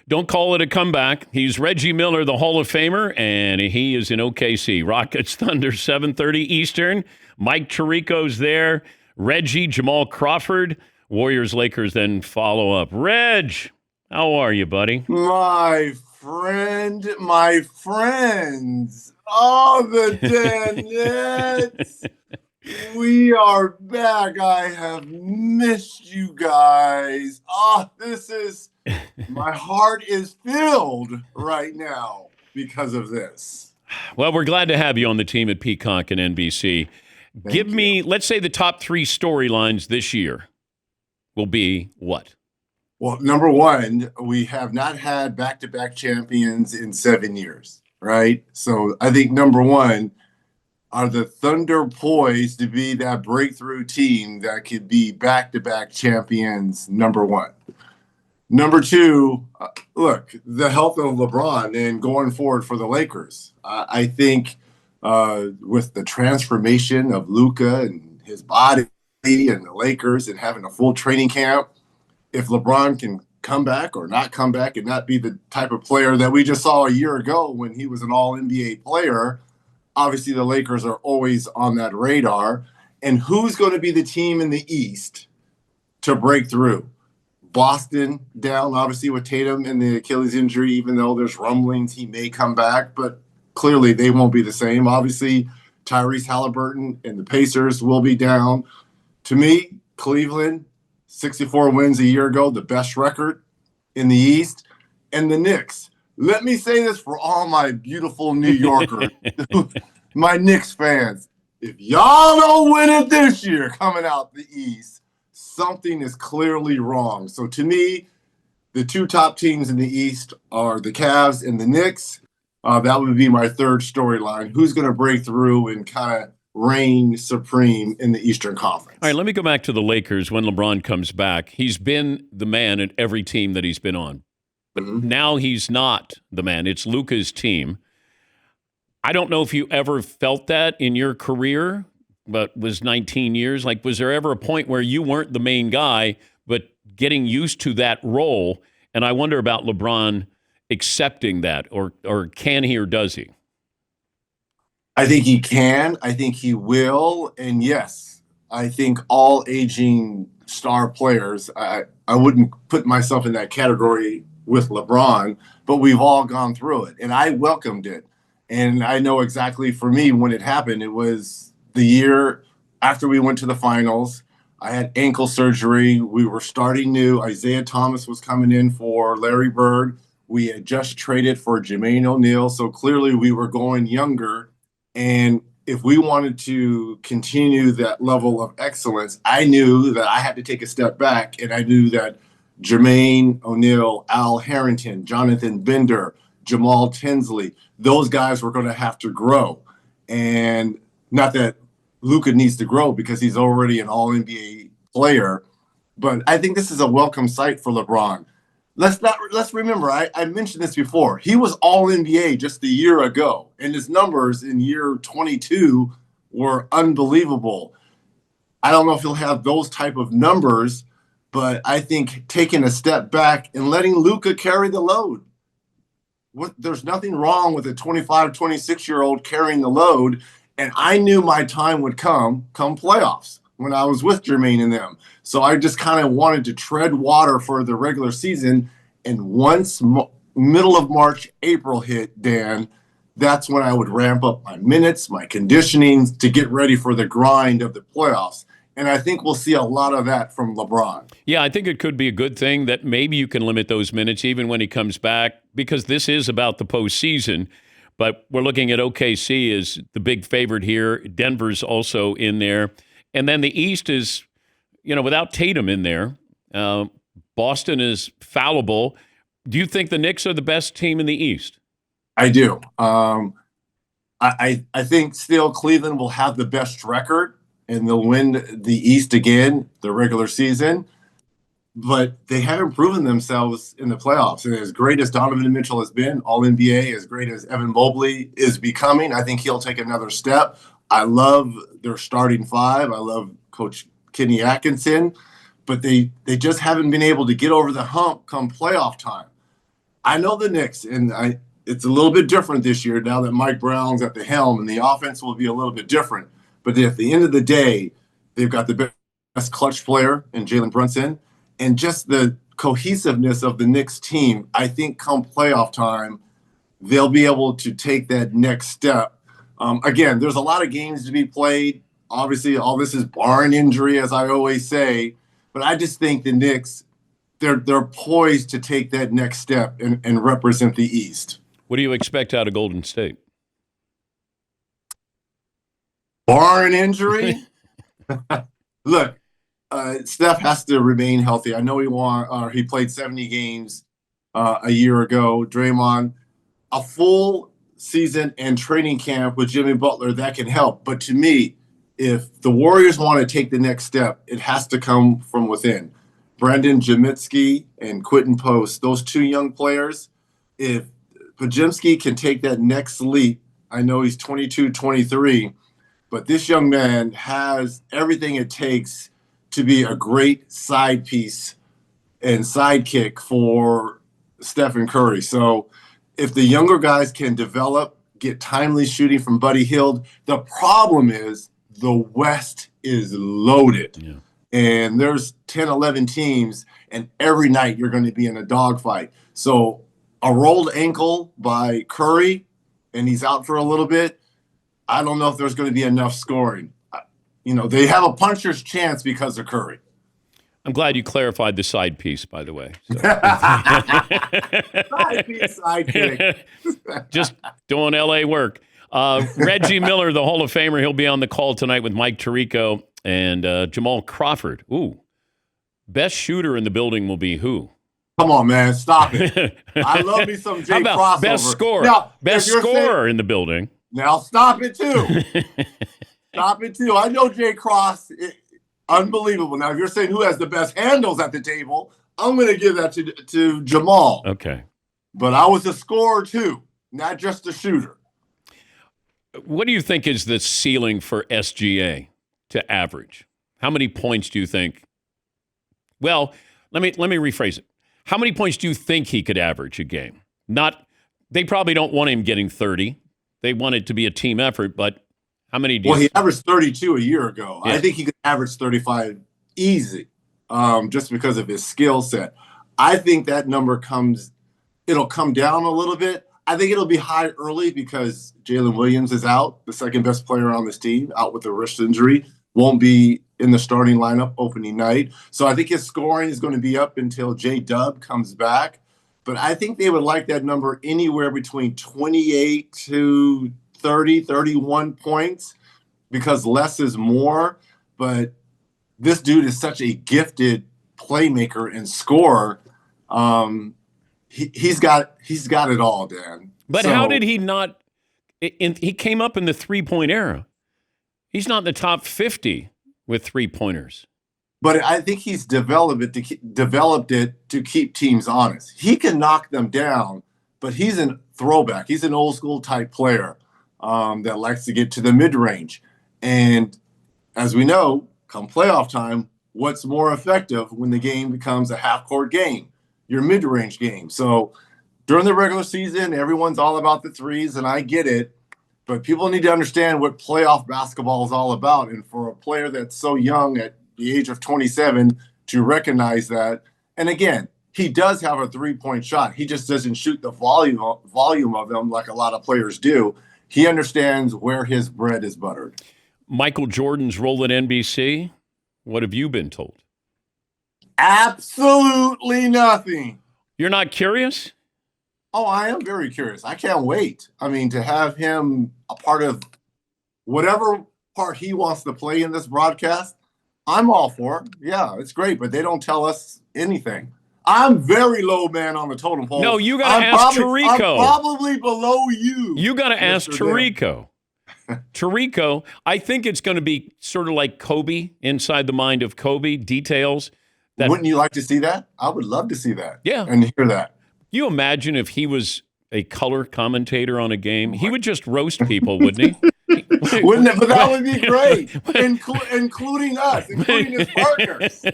Don't call it a comeback. He's Reggie Miller, the Hall of Famer, and he is in OKC. Rockets Thunder, 7:30 Eastern. Mike Tirico's there. Reggie, Jamal Crawford. Warriors, Lakers then follow up. Reg, how are you, buddy? My friends. Oh, the Nets. We are back. I have missed you guys. My heart is filled right now because of this. Well, we're glad to have you on the team at Peacock and NBC. Give me, let's say the top 3 storylines this year will be what? Well, number one, we have not had back-to-back champions in 7 years, right? So I think number one, are the Thunder poised to be that breakthrough team that could be back-to-back champions, number one? Number two, look, the health of LeBron and going forward for the Lakers. I think with the transformation of Luka and his body and the Lakers and having a full training camp, if LeBron can come back or not come back and not be the type of player that we just saw a year ago when he was an all-NBA player, obviously the Lakers are always on that radar. And who's going to be the team in the East to break through? Boston down, obviously, with Tatum and the Achilles injury, even though there's rumblings he may come back, but clearly they won't be the same. Obviously, Tyrese Halliburton and the Pacers will be down. To me, Cleveland, 64 wins a year ago, the best record in the East. And the Knicks. Let me say this for all my beautiful New Yorkers, my Knicks fans. If y'all don't win it this year coming out the East, something is clearly wrong. So to me, the 2 top teams in the East are the Cavs and the Knicks. That would be my third storyline. Who's going to break through and kind of reign supreme in the Eastern Conference? All right, let me go back to the Lakers when LeBron comes back. He's been the man at every team that he's been on. Mm-hmm. Now he's not the man. It's Luka's team. I don't know if you ever felt that in your career, but was 19 years. Like, was there ever a point where you weren't the main guy, but getting used to that role? And I wonder about LeBron accepting that, or can he or does he? I think he can. I think he will. And yes, I think all aging star players, I wouldn't put myself in that category with LeBron, but we've all gone through it. And I welcomed it. And I know exactly for me when it happened, it was the year after we went to the finals. I had ankle surgery. We were starting new. Isaiah Thomas was coming in for Larry Bird. We had just traded for Jermaine O'Neal. So clearly we were going younger. And if we wanted to continue that level of excellence, I knew that I had to take a step back. And I knew that Jermaine O'Neal, Al Harrington, Jonathan Bender, Jamal Tinsley, those guys were going to have to grow. And not that Luka needs to grow because he's already an all-NBA player, but I think this is a welcome sight for LeBron. Let's remember, I mentioned this before. He was all-NBA just a year ago, and his numbers in year 22 were unbelievable. I don't know if he'll have those type of numbers, but I think taking a step back and letting Luka carry the load. There's nothing wrong with a 25, 26-year-old carrying the load, and I knew my time would come playoffs when I was with Jermaine and them. So I just kind of wanted to tread water for the regular season. And once middle of March, April hit, Dan, that's when I would ramp up my minutes, my conditioning to get ready for the grind of the playoffs. And I think we'll see a lot of that from LeBron. Yeah, I think it could be a good thing that maybe you can limit those minutes even when he comes back, because this is about the postseason. But we're looking at OKC as the big favorite here. Denver's also in there. And then the East is, without Tatum in there, Boston is fallible. Do you think the Knicks are the best team in the East? I do. I think still Cleveland will have the best record and they'll win the East again, the regular season. But they haven't proven themselves in the playoffs. And as great as Donovan Mitchell has been, all-NBA, as great as Evan Mobley is becoming, I think he'll take another step. I love their starting 5. I love Coach Kenny Atkinson. But they just haven't been able to get over the hump come playoff time. I know the Knicks, and it's a little bit different this year now that Mike Brown's at the helm, and the offense will be a little bit different. But at the end of the day, they've got the best clutch player in Jalen Brunson, and just the cohesiveness of the Knicks team. I think come playoff time, they'll be able to take that next step. Again, there's a lot of games to be played. Obviously, all this is barring injury, as I always say. But I just think the Knicks, they're poised to take that next step and represent the East. What do you expect out of Golden State? Barring injury? Look, Steph has to remain healthy. I know he played 70 games a year ago. Draymond, a full season and training camp with Jimmy Butler, that can help. But to me, if the Warriors want to take the next step, it has to come from within. Brandon Jamitsky and Quentin Post, those two young players, if Podziemski can take that next leap, I know he's 22, 23, but this young man has everything it takes to be a great side piece and sidekick for Stephen Curry. So if the younger guys can develop, get timely shooting from Buddy Hield, the problem is the West is loaded. Yeah. And there's 10, 11 teams, and every night you're going to be in a dogfight. So a rolled ankle by Curry, and he's out for a little bit, I don't know if there's going to be enough scoring. They have a puncher's chance because of Curry. I'm glad you clarified the side piece, by the way. So. Side piece, sidekick. Just doing L.A. work. Reggie Miller, the Hall of Famer, he'll be on the call tonight with Mike Tirico and Jamal Crawford. Ooh, best shooter in the building will be who? Come on, man, stop it. I love me some Jay How about crossover. Best scorer. Now, best scorer in the building. Now stop it too. Stop it too. I know Jay Cross. Unbelievable. Now, if you're saying who has the best handles at the table, I'm going to give that to Jamal. Okay. But I was a scorer too, not just a shooter. What do you think is the ceiling for SGA to average? How many points do you think? Well, let me rephrase it. How many points do you think he could average a game? They probably don't want him getting 30. They want it to be a team effort, but how many do you he averaged 32 a year ago. Yeah. I think he could average 35 easy, just because of his skill set. I think that number it'll come down a little bit. I think it'll be high early because Jalen Williams is out, the second best player on this team, out with a wrist injury, won't be in the starting lineup opening night. So I think his scoring is going to be up until J-Dub comes back. But I think they would like that number anywhere between 28 to 30, 31 points because less is more. But this dude is such a gifted playmaker and scorer. He's got it all, Dan. But how did he not? He came up in the three-point era. He's not in the top 50 with three-pointers. But I think he's developed it to keep teams honest. He can knock them down, but he's a throwback. He's an old-school type player that likes to get to the mid-range. And as we know, come playoff time, what's more effective when the game becomes a half-court game? Your mid-range game. So during the regular season, everyone's all about the threes, and I get it. But people need to understand what playoff basketball is all about. And for a player that's so young at the age of 27 to recognize that. And again, he does have a three-point shot. He just doesn't shoot the volume of them like a lot of players do. He understands where his bread is buttered. Michael Jordan's role at NBC, what have you been told? Absolutely nothing. You're not curious? Oh, I am very curious. I can't wait. I mean, to have him a part of whatever part he wants to play in this broadcast, I'm all for it. Yeah, it's great, but they don't tell us anything. I'm very low, man, on the totem pole. No, you got to ask Tirico. I'm probably below you. You got to ask Tirico. Tirico, I think it's going to be sort of like Kobe, inside the mind of Kobe, details. Wouldn't you like to see that? I would love to see that. Yeah. And hear that. You imagine if he was a color commentator on a game, he would just roast people, wouldn't he? Wouldn't it? But that would be great, including us, including his partners.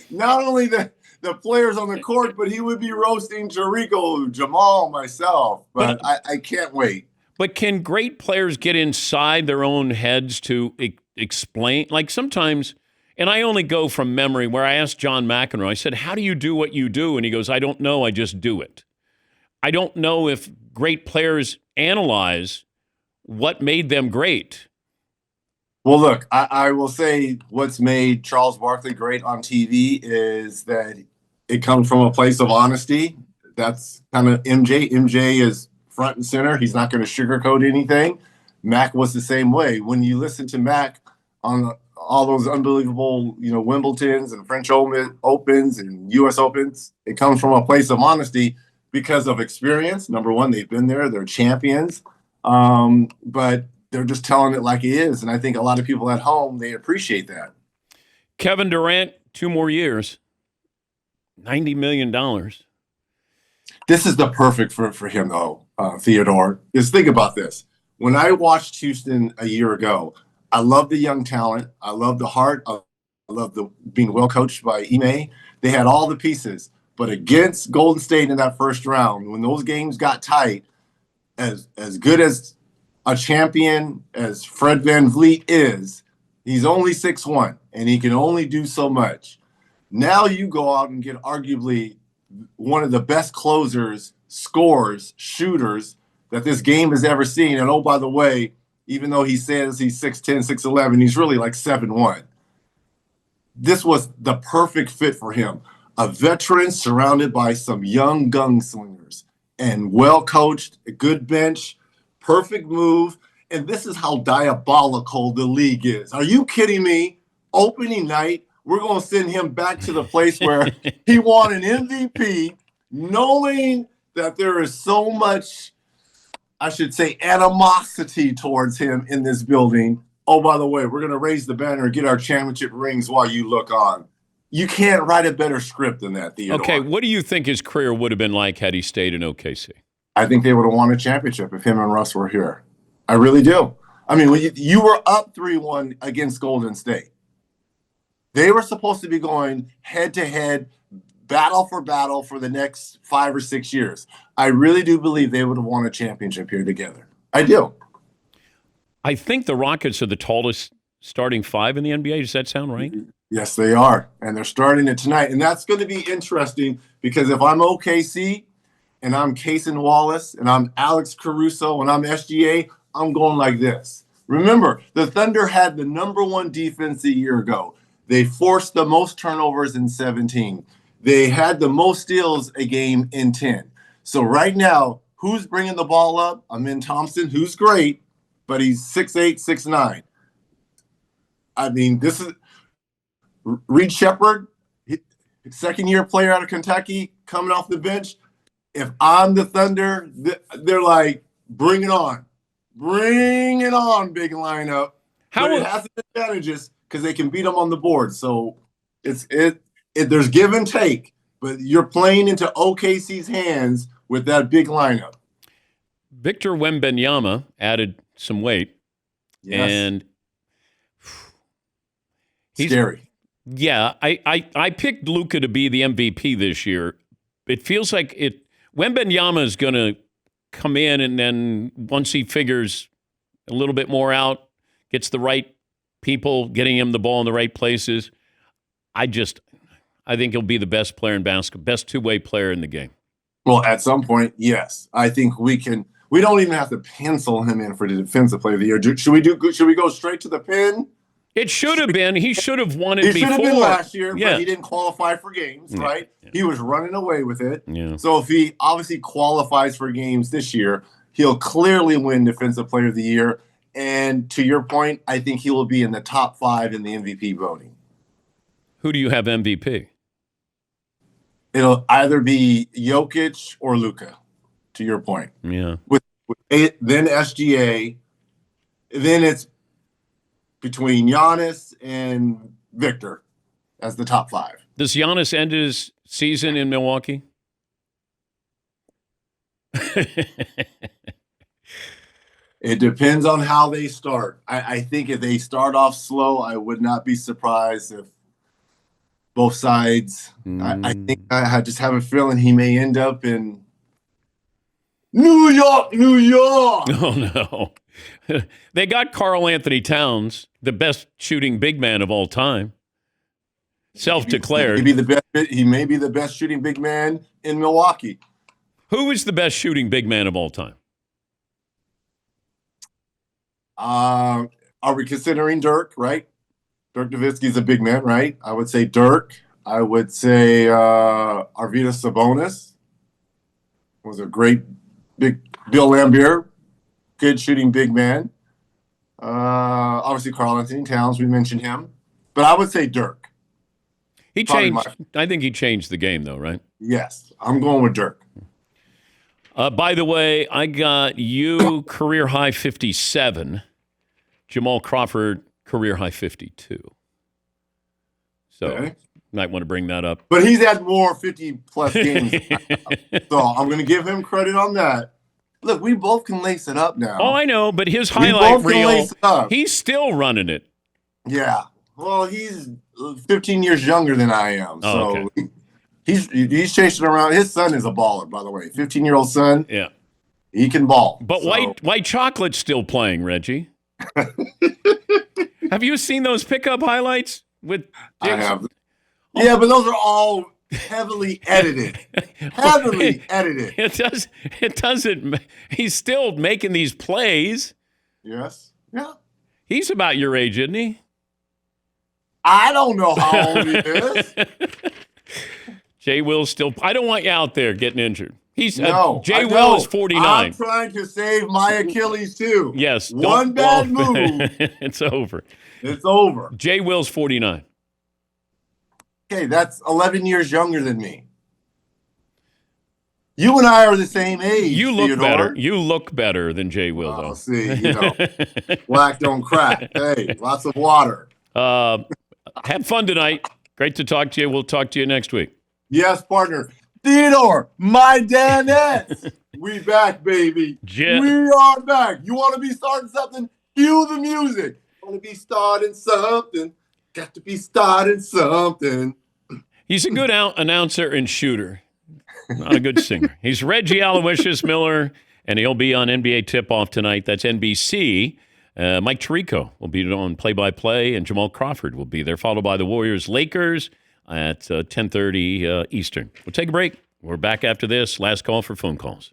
Not only the players on the court, but he would be roasting Jericho, Jamal, myself. But I can't wait. But can great players get inside their own heads to explain? Like sometimes, and I only go from memory, where I asked John McEnroe, I said, how do you do what you do? And he goes, I don't know, I just do it. I don't know if great players analyze what made them great. Well, look, I will say what's made Charles Barkley great on TV is that it comes from a place of honesty. That's kind of MJ. MJ is front and center. He's not going to sugarcoat anything. Mac was the same way. When you listen to Mac on all those unbelievable, Wimbledons and French Opens and U.S. Opens, it comes from a place of honesty because of experience. Number one, they've been there. They're champions. But they're just telling it like it is. And I think a lot of people at home, they appreciate that. Kevin Durant, 2 more years, $90 million. This is the perfect for him, though, Theodore. Just think about this. When I watched Houston a year ago, I love the young talent. I love the heart. I love being well coached by Ime. They had all the pieces. But against Golden State in that first round, when those games got tight, as good as a champion as Fred VanVleet is, he's only 6'1", and he can only do so much. Now you go out and get arguably one of the best closers, scorers, shooters that this game has ever seen. And oh, by the way, even though he says he's 6'10", 6'11", he's really like 7'1". This was the perfect fit for him. A veteran surrounded by some young gunslingers and well coached, a good bench, perfect move. And this is how diabolical the league is. Are you kidding me? Opening night, we're going to send him back to the place where he won an MVP, knowing that there is so much, I should say, animosity towards him in this building. Oh, by the way, we're going to raise the banner and get our championship rings while you look on. You can't write a better script than that, Theodore. Okay, what do you think his career would have been like had he stayed in OKC? I think they would have won a championship if him and Russ were here. I really do. I mean, when you were up 3-1 against Golden State, they were supposed to be going head-to-head, battle for the next 5 or 6 years. I really do believe they would have won a championship here together. I do. I think the Rockets are the tallest starting 5 in the NBA. Does that sound right? Yes, they are. And they're starting it tonight. And that's going to be interesting because if I'm OKC and I'm Cason Wallace and I'm Alex Caruso and I'm SGA, I'm going like this. Remember, the Thunder had the number 1 defense a year ago. They forced the most turnovers in 17. They had the most steals a game in 10. So right now, who's bringing the ball up? Amin Thompson, who's great, but he's 6'8", 6'9". I mean, this is Reed Shepherd, second-year player out of Kentucky, coming off the bench. If I'm the Thunder, they're like, bring it on. Bring it on, big lineup. But it has its advantages because they can beat them on the board. So there's give and take, but you're playing into OKC's hands with that big lineup. Victor Wembanyama added some weight. Yes. And he's scary. Yeah, I picked Luka to be the MVP this year. It feels like Wembanyama is going to come in, and then once he figures a little bit more out, gets the right people getting him the ball in the right places, I think he'll be the best player in basketball, best two-way player in the game. Well, at some point, yes. I think we can. We don't even have to pencil him in for the defensive player of the year. Should we go straight to the pin? It should have been. He should have won it before. He should have been last year, but he didn't qualify for games, right? Yeah. He was running away with it. Yeah. So if he obviously qualifies for games this year, he'll clearly win Defensive Player of the Year. And to your point, I think he will be in the top 5 in the MVP voting. Who do you have MVP? It'll either be Jokic or Luka, to your point. Yeah. Then SGA. Then it's between Giannis and Victor as the top 5. Does Giannis end his season in Milwaukee? It depends on how they start. I think if they start off slow, I would not be surprised if both sides. I think I just have a feeling he may end up in New York, New York. Oh, no. They got Karl Anthony Towns, the best shooting big man of all time. Self-declared. He may be the best shooting big man in Milwaukee. Who is the best shooting big man of all time? Are we considering Dirk, right? Dirk Nowitzki's a big man, right? I would say Dirk. I would say Arvydas Sabonis was a great big Bill Laimbeer, good shooting big man. Obviously, Karl Anthony Towns, we mentioned him. But I would say Dirk. He changed. I think he changed the game, though, right? Yes, I'm going with Dirk. By the way, I got you career high 57. Jamal Crawford career high 52. So Okay. might want to bring that up. But he's had more 50-plus games. So I'm going to give him credit on that. Look, we both can lace it up now. Oh, I know, but his highlight reel, he's still running it. Yeah. Well, he's 15 years younger than I am. So okay. He's chasing around. His son is a baller, by the way. 15-year-old son. Yeah. He can ball. But White Chocolate's still playing, Reggie. Have you seen those pickup highlights with Jason? I have. Yeah, but those are all heavily edited. Heavily edited. It doesn't. He's still making these plays. Yes. Yeah. He's about your age, isn't he? I don't know how old he is. Jay Will's still. I don't want you out there getting injured. No, Jay Will is 49. I'm trying to save my Achilles too. Yes. One bad move. It's over. It's over. Jay Will's 49. Okay, that's 11 years younger than me. You and I are the same age. You look Theodore. better. You look better than Jay Will, though. See, black don't crack. Hey, lots of water. Have fun tonight. Great to talk to you. We'll talk to you next week. Yes, partner. Theodore, my Danettes. We back, baby. We are back. You want to be starting something? Cue the music. Want to be starting something? Got to be starting something. He's a good announcer and shooter. Not a good singer. He's Reggie Miller, and he'll be on NBA Tip-Off tonight. That's NBC. Mike Tirico will be on play-by-play, and Jamal Crawford will be there, followed by the Warriors-Lakers at 10:30 Eastern. We'll take a break. We're back after this. Last call for phone calls.